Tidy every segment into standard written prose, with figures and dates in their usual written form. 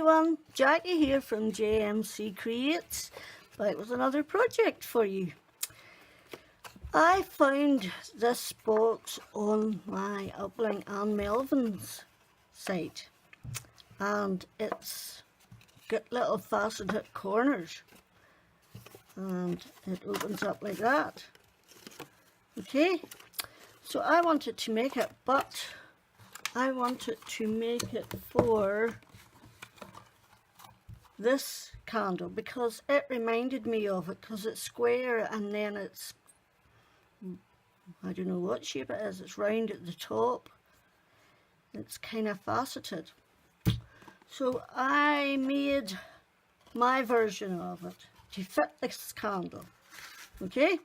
everyone, Jackie here from JMC Creates, back with another project for you. I found this box on my Upling and Melvin's site, and it's got little faceted corners, and it opens up like that. Okay, so I wanted to make it, but I wanted to make it for this candle because it reminded me of it, because it's square and then it's, I don't know what shape it is, it's round at the top, it's kind of faceted. So I made my version of it to fit this candle, okay?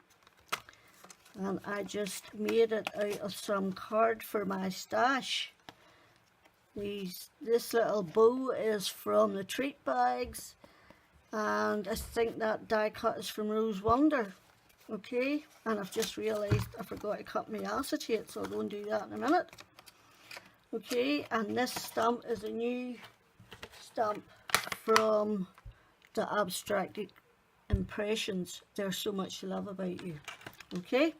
And I just made it out of some card for my stash. This little bow is from the treat bags, and I think that die cut is from Rose Wonder. Okay, and I've just realised I forgot to cut my acetate, so I'll go and do that in a minute. Okay, and this stamp is a new stamp from the Abstracted Impressions. There's so much to love about you. Okay,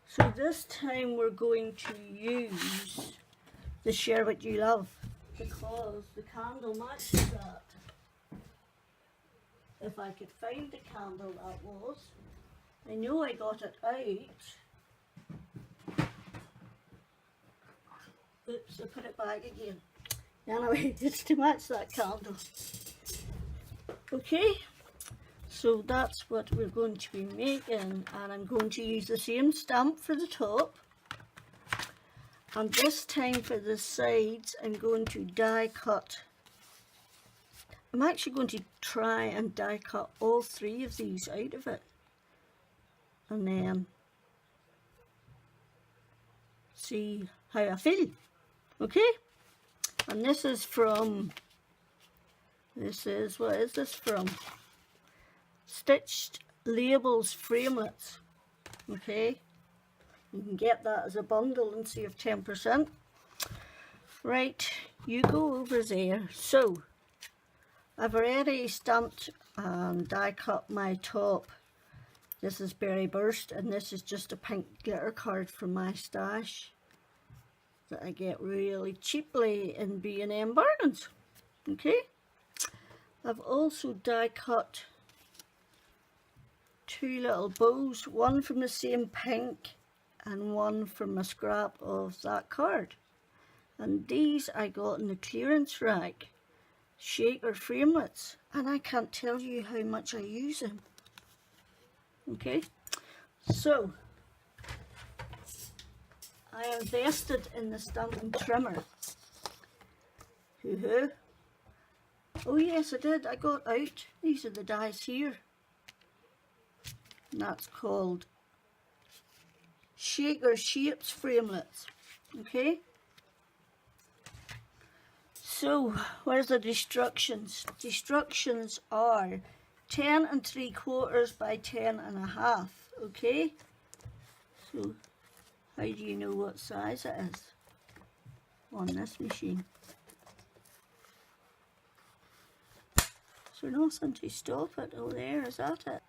so this time we're going to use the Share What You Love, because the candle matches that. If I could find the candle that was. I know I got it out. Oops, I put it back again. Anyway, it's to match that candle. Okay, so that's what we're going to be making, and I'm going to use the same stamp for the top. And this time for the sides, I'm going to die cut. I'm actually going to try and die cut all three of these out of it. And then see how I feel. Okay? And this is from, what is this from? Stitched Labels Framelits. Okay? You can get that as a bundle and save 10%. Right, you go over there. So, I've already stamped and die cut my top. This is Berry Burst, and this is just a pink glitter card from my stash that I get really cheaply in B&M bargains. Okay, I've also die cut two little bows, one from the same pink and one from a scrap of that card, and these I got in the clearance rack, shaker framelits, and I can't tell you how much I use them. Okay, so I invested in the stamping trimmer. Hoo-hoo. Oh yes, I did, I got out, these are the dies here, and that's called Shaker Shapes Framelits. Okay, so where's the instructions? The instructions are 10 3/4 by 10 1/2. Okay, so how do you know what size it is on this machine? So nothing to stop it. Oh, there, is that it?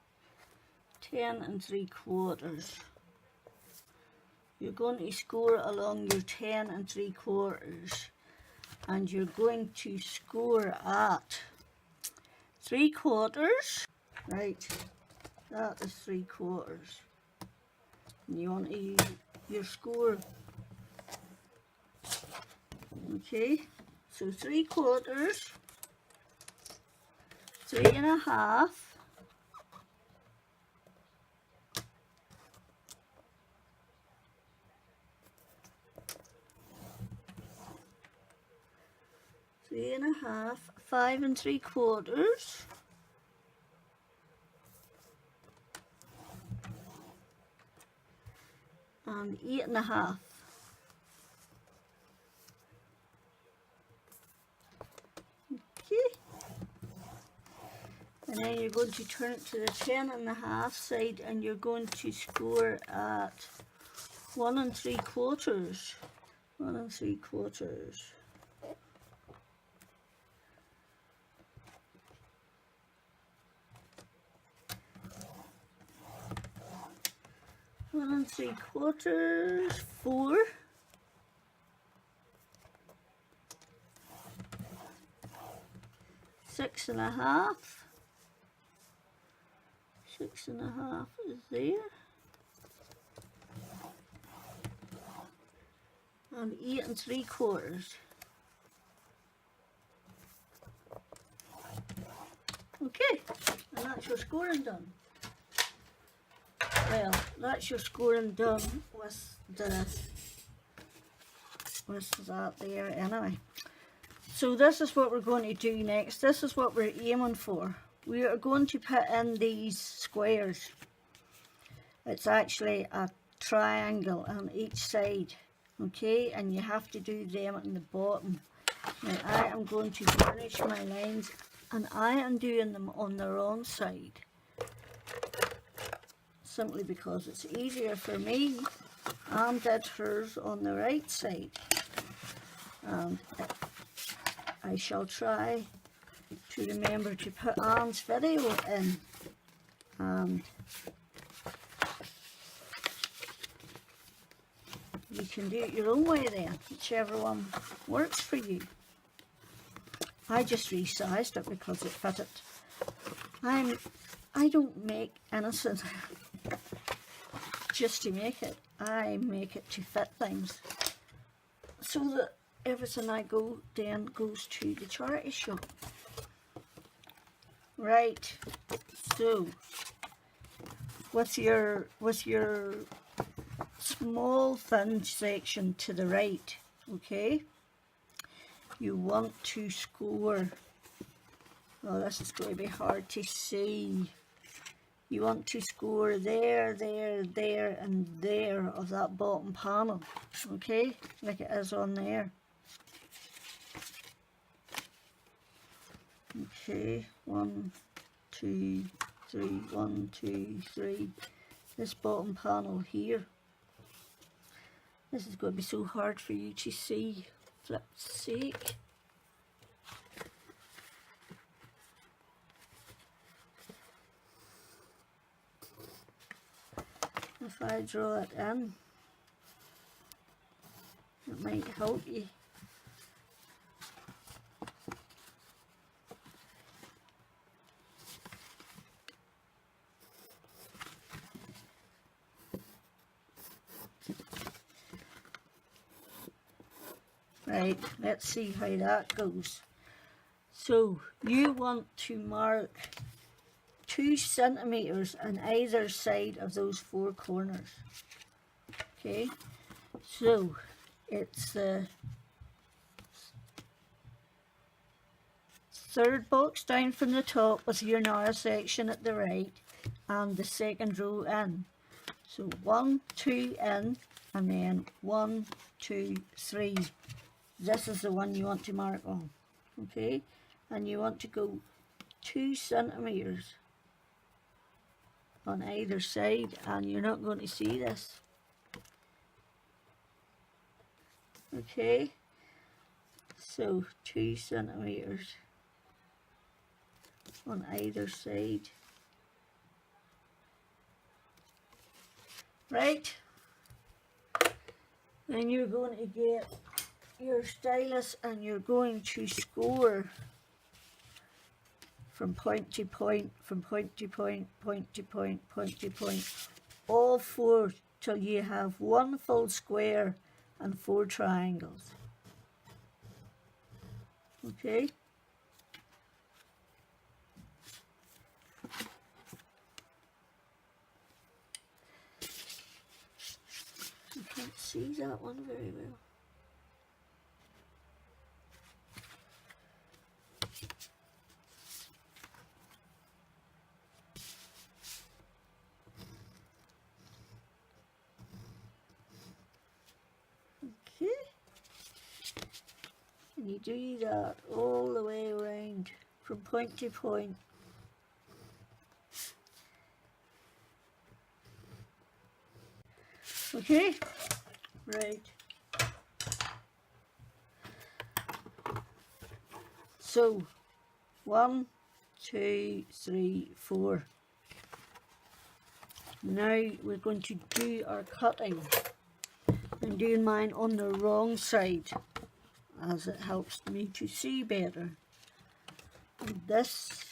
10 3/4. You're going to score along your 10 3/4, and you're going to score at 3/4. Right, that is 3/4. And you want to use your score. Okay, so 3/4, 3 1/2, 3 1/2, 5 3/4, and 8 1/2. Okay, and then you're going to turn it to the 10 1/2 side, and you're going to score at 1 3/4. 1 3/4. 3/4, 4, 6.5, 6.5 is there, and 8 3/4. Okay, and that's your scoring done. Well, that's your scoring done with that there anyway. So this is what we're going to do next. This is what we're aiming for. We are going to put in these squares. It's actually a triangle on each side, okay, and you have to do them at the bottom. Now I am going to burnish my lines, and I am doing them on the wrong side, simply because it's easier for me. Anne did hers on the right side, and I shall try to remember to put Anne's video in, and you can do it your own way then, whichever one works for you. I just resized it because it fitted. I don't make anything just to make it. I make it to fit things, so that everything I go then goes to the charity shop. Right, so with your small thin section to the right, okay, you want to score, oh this is going to be hard to see, you want to score there, there, there and there of that bottom panel, okay, like it is on there. Okay, 1 2 3, 1 2 3, this bottom panel here. This is going to be so hard for you to see, flip's sake. If I draw it in, it might help you. Right, let's see how that goes. So you want to mark 2 centimeters on either side of those 4 corners. Okay, so it's the third box down from the top with your narrow section at the right, and the second row in. So 1 2 in, and then 1 2 3. This is the one you want to mark on, okay, and you want to go 2 centimeters on either side, and you're not going to see this, okay, so 2 centimeters on either side. Right, then you're going to get your stylus and you're going to score from point to point, from point to point, point to point, point to point, all 4 till you have 1 full square and 4 triangles. Okay, you can't see that one very well. And you do that all the way around from point to point. Okay, right. So 1 2 3 4. Now we're going to do our cutting. I'm doing mine on the wrong side as it helps me to see better. And this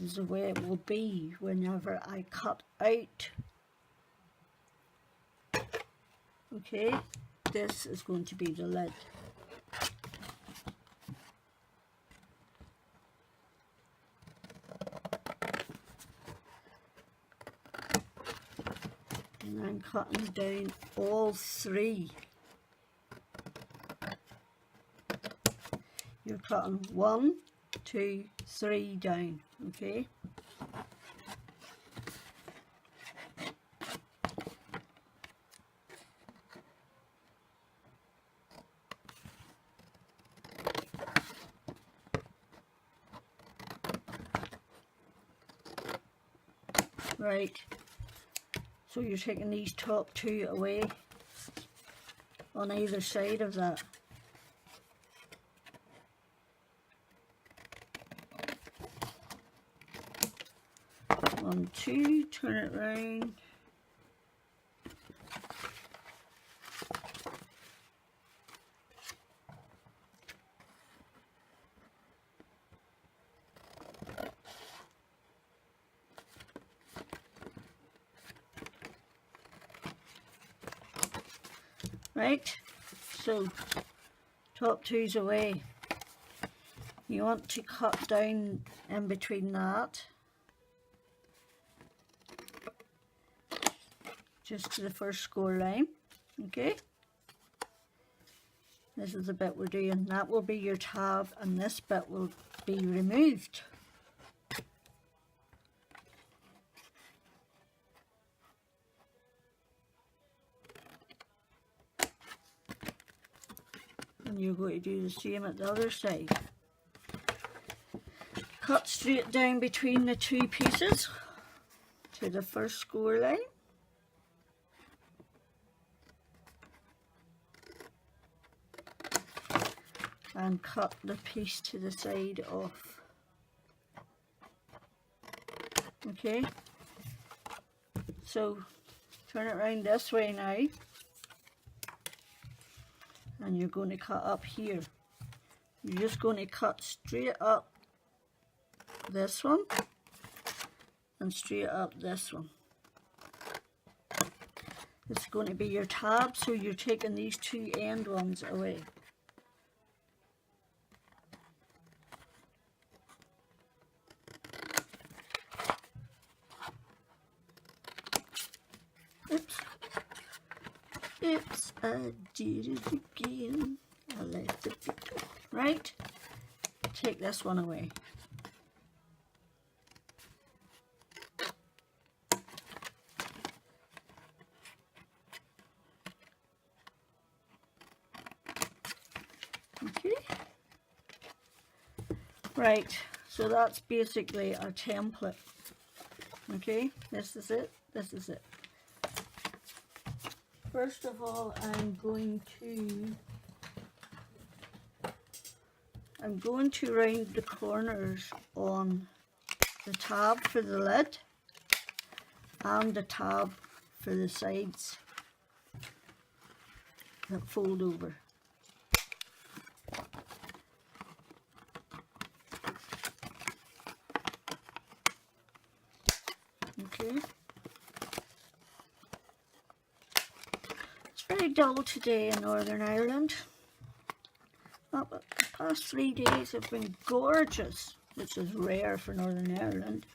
is the way it will be whenever I cut out. Okay, this is going to be the lid. And I'm cutting down all three. You're cutting 1, 2, 3 down, okay? Right, so you're taking these top 2 away on either side of that. One, 2, turn it round. Right, so top 2's away. You want to cut down in between that, just to the first score line, okay? This is the bit we're doing. That will be your tab and this bit will be removed. And you're going to do the same at the other side. Cut straight down between the 2 pieces to the first score line. And cut the piece to the side off. Okay, so turn it around this way now, and you're going to cut up here. You're just going to cut straight up this one and straight up this one. It's going to be your tab, so you're taking these 2 end ones away. Oops, I did it again. I left it behind. Right? Take this one away. Okay. Right, so that's basically our template. Okay, this is it, this is it. First of all, I'm going to round the corners on the tab for the lid and the tab for the sides that fold over. Okay. Very dull today in Northern Ireland. Oh, but the past 3 days have been gorgeous, which is rare for Northern Ireland.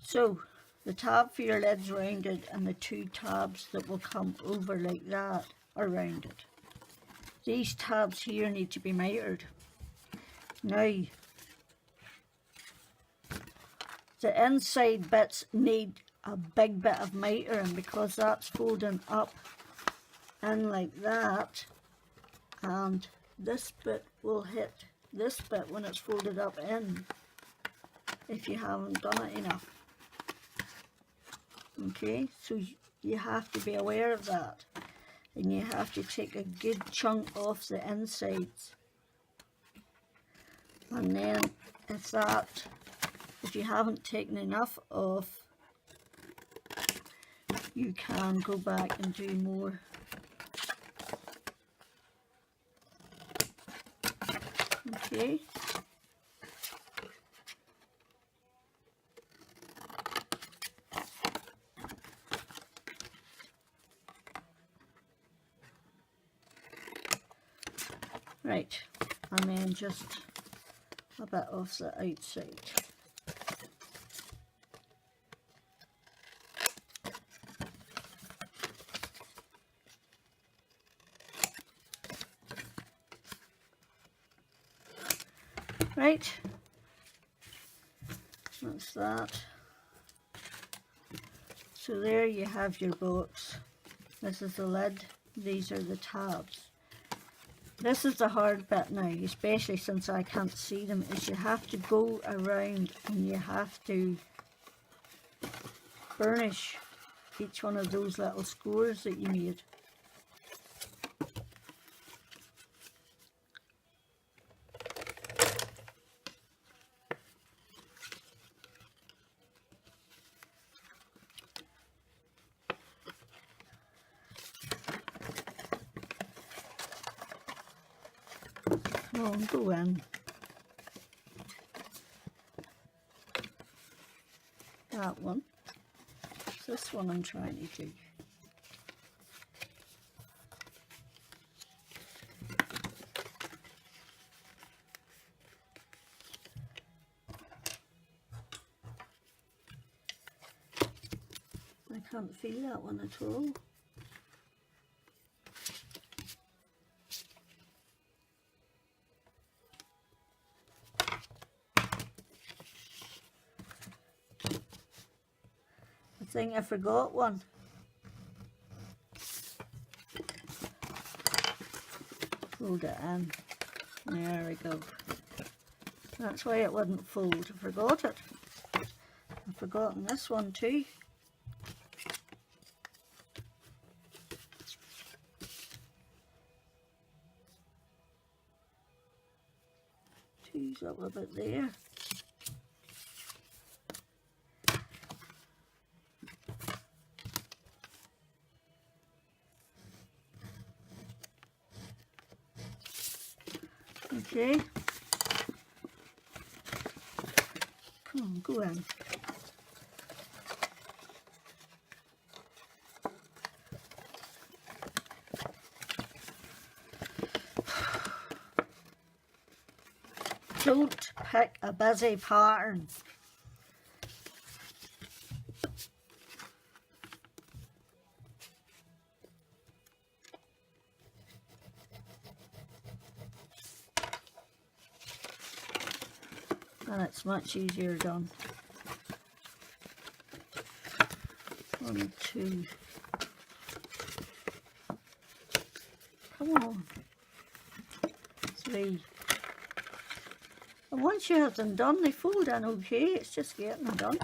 So the tab for your lid's rounded and the 2 tabs that will come over like that are rounded. These tabs here need to be mitered. Now the inside bits need a big bit of mitering because that's folding up and like that, and this bit will hit this bit when it's folded up in if you haven't done it enough. Okay, so you have to be aware of that, and you have to take a good chunk off the insides, and then if you haven't taken enough off, you can go back and do more. Okay. Right, and then just a bit off the outside. Right, that's that. So there you have your box. This is the lid, these are the tabs. This is the hard bit now, especially since I can't see them, is you have to go around and you have to burnish each one of those little scores that you made. Come on, go in. That one. It's this one I'm trying to do. I can't feel that one at all. I think I forgot one. Fold it in. There we go. That's why it wouldn't fold. I forgot it. I've forgotten this one too. Tues up a bit there. Okay. Come on, go in. Don't pick a busy pattern. And it's much easier done. 1, 2. Come on. 3. And once you have them done, they fold in okay. It's just getting them done.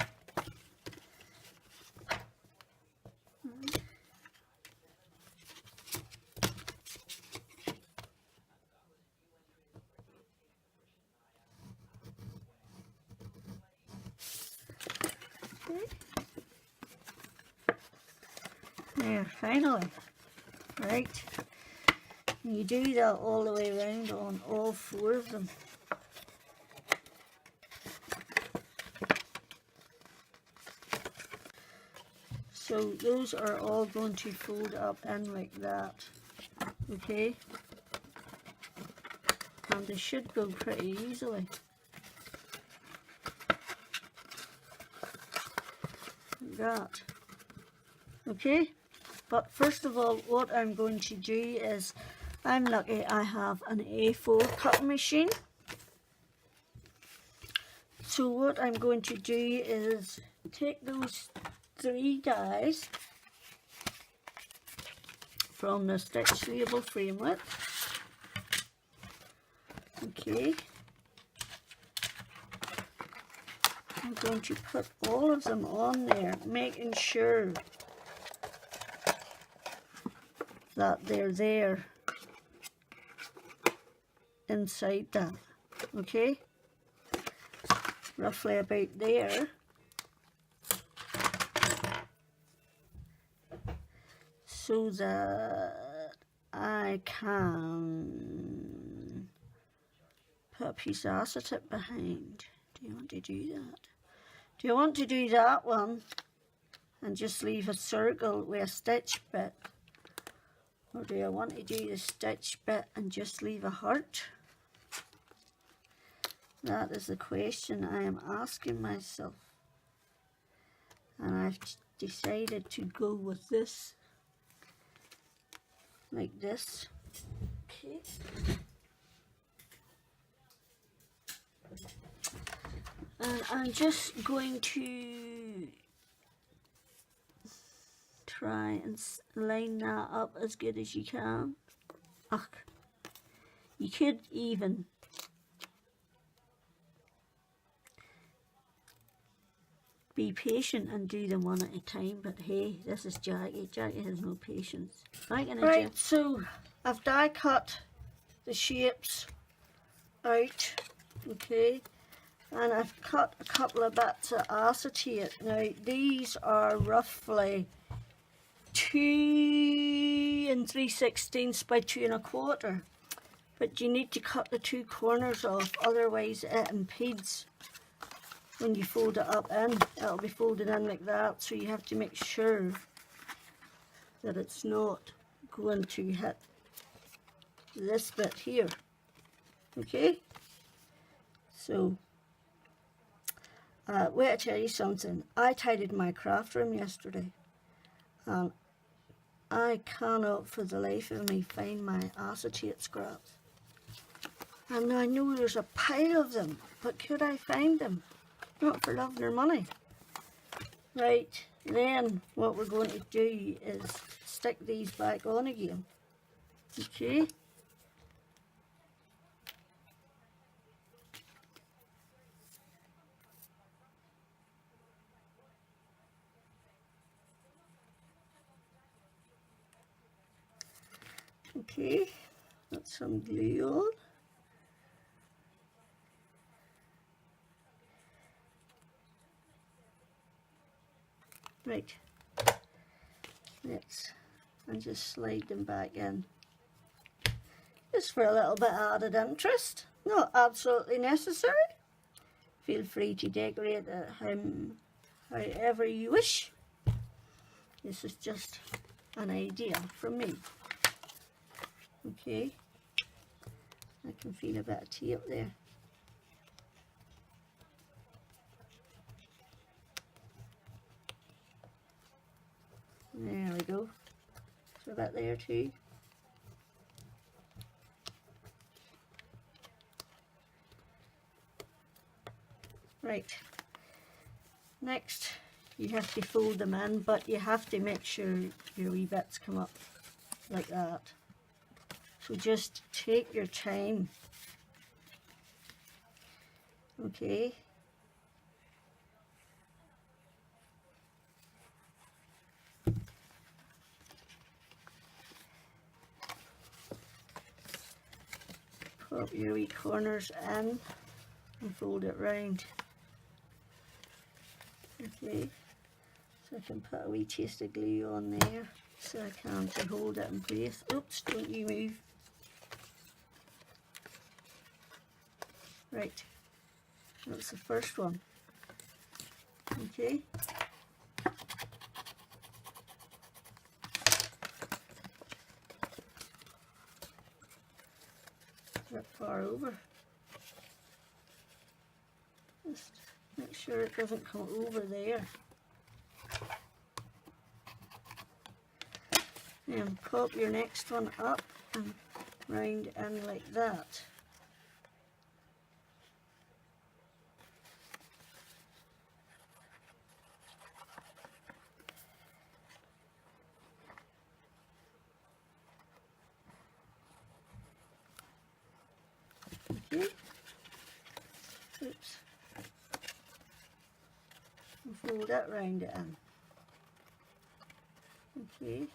There, finally. Right. And you do that all the way around on all 4 of them. So those are all going to fold up in like that. Okay. And they should go pretty easily. Like that. Okay. But first of all, what I'm going to do is, I'm lucky I have an A4 cutting machine. So what I'm going to do is take those 3 dies from the stitch label framework. Okay. I'm going to put all of them on there, making sure that they're there inside that. Okay, roughly about there. so that I can put a piece of acetate behind. Do you want to do that? Do you want to do that one and just leave a circle with a stitch bit? Or do I want to do the stitch bit and just leave a heart? That is the question I am asking myself. And I've decided to go with this, like this. Okay. And I'm just going to try and line that up as good as you can. Ugh. You could even be patient and do them one at a time, but hey, this is Jackie. Jackie has no patience. Right, so I've die cut the shapes out, okay, and I've cut a couple of bits of acetate. Now these are roughly 2 3/16 by 2 1/4, but you need to cut the 2 corners off, otherwise it impedes when you fold it up in. It'll be folded in like that, so you have to make sure that it's not going to hit this bit here. Okay, so wait, I tell you something. I tidied my craft room yesterday and I cannot for the life of me find my acetate scraps, and I know there's a pile of them, but could I find them? Not for love nor money. Right, then what we're going to do is stick these back on again. Okay. Okay, got some glue on. Right, and just slide them back in, just for a little bit of added interest. Not absolutely necessary. Feel free to decorate it however you wish. This is just an idea from me. Okay, I can feel a bit of tape there. There we go. So that there too. Right. Next, you have to fold them in, but you have to make sure your wee bits come up like that. So just take your time. Okay. Pop your wee corners in and fold it round. Okay, so I can put a wee taste of glue on there so I can to hold it in place. Oops, don't you move. Right, that's the first one. Okay. That far over. Just make sure it doesn't come over there. And pop your next one up and round in like that. Okay. Oops. And fold that round it in. Okay.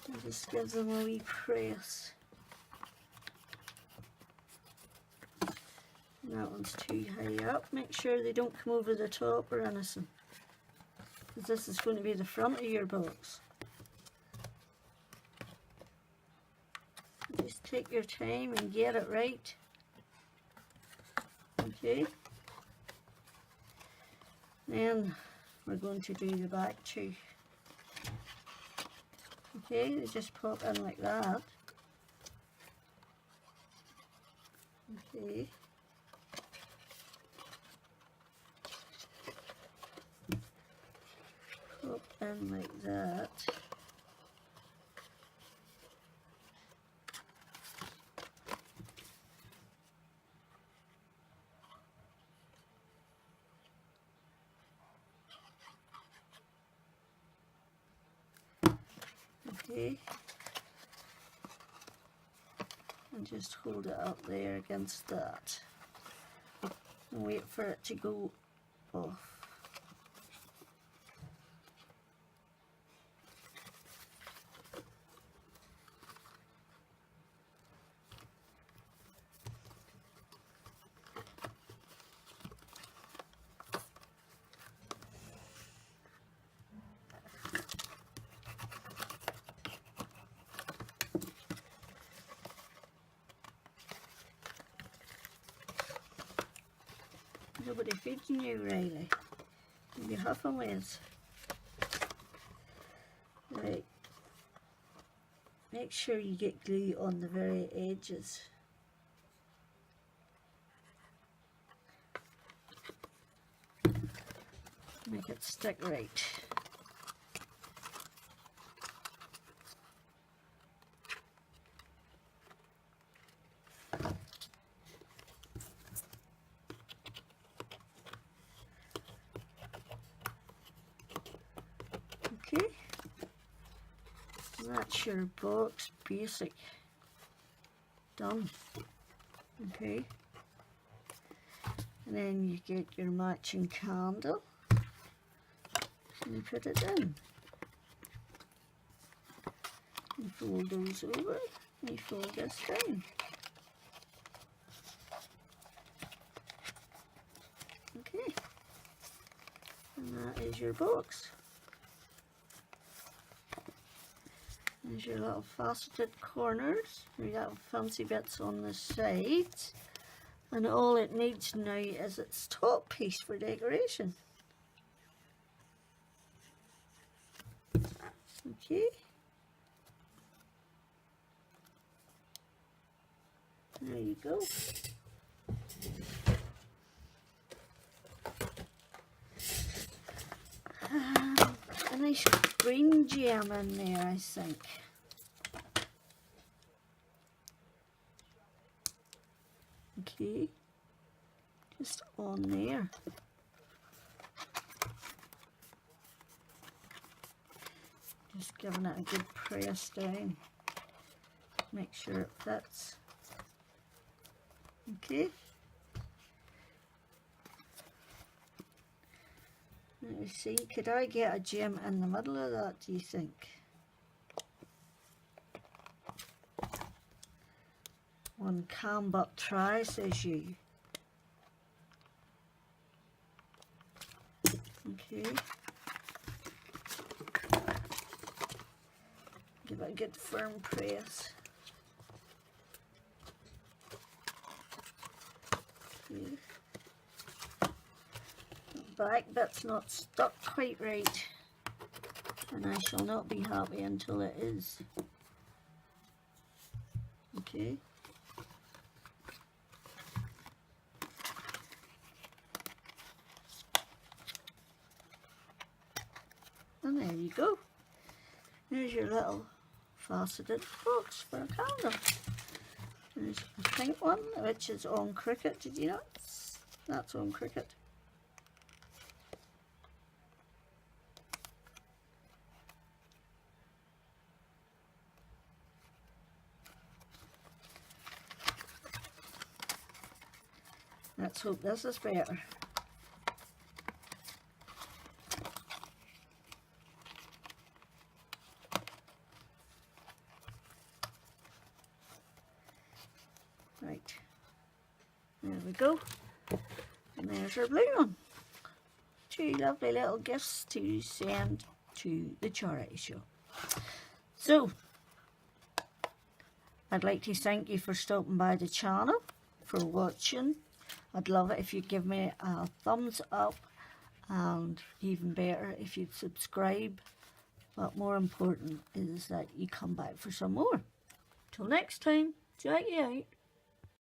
And just give them a wee press. That one's too high up. Make sure they don't come over the top or anything, because this is going to be the front of your box. Just take your time and get it right. Okay. Then we're going to do the back too. Okay, they just pop in like that. Okay. Pop in like that. Okay, and just hold it up there against that and wait for it to go off. Nobody feeding you, Riley. You're huffing with. Right. Make sure you get glue on the very edges. Make it stick right. Okay, and that's your box basic done. Okay, and then you get your matching candle and you put it in. You fold those over and you fold this down. Okay, and that is your box. There's your little faceted corners, your little fancy bits on the sides, and all it needs now is its top piece for decoration. Okay. There you go. A nice green gem in there, I think. Okay, just on there. Just giving it a good press down. Make sure it fits. Okay. Let me see, could I get a gem in the middle of that, do you think? One can but try, says you. Okay. Give it a good firm press. Okay. Back bit's not stuck quite right, and I shall not be happy until it is. Okay. And there you go. There's your little faceted box for a candle. There's a pink one, which is on cricket. Did you know? That's on cricket. Let's hope this is better. Right, there we go. there's our blue one. Two lovely little gifts to send to the charity shop. So, I'd like to thank you for stopping by the channel, for watching. I'd love it if you'd give me a thumbs up, and even better if you'd subscribe. But more important is that you come back for some more. Till next time, Jackie out.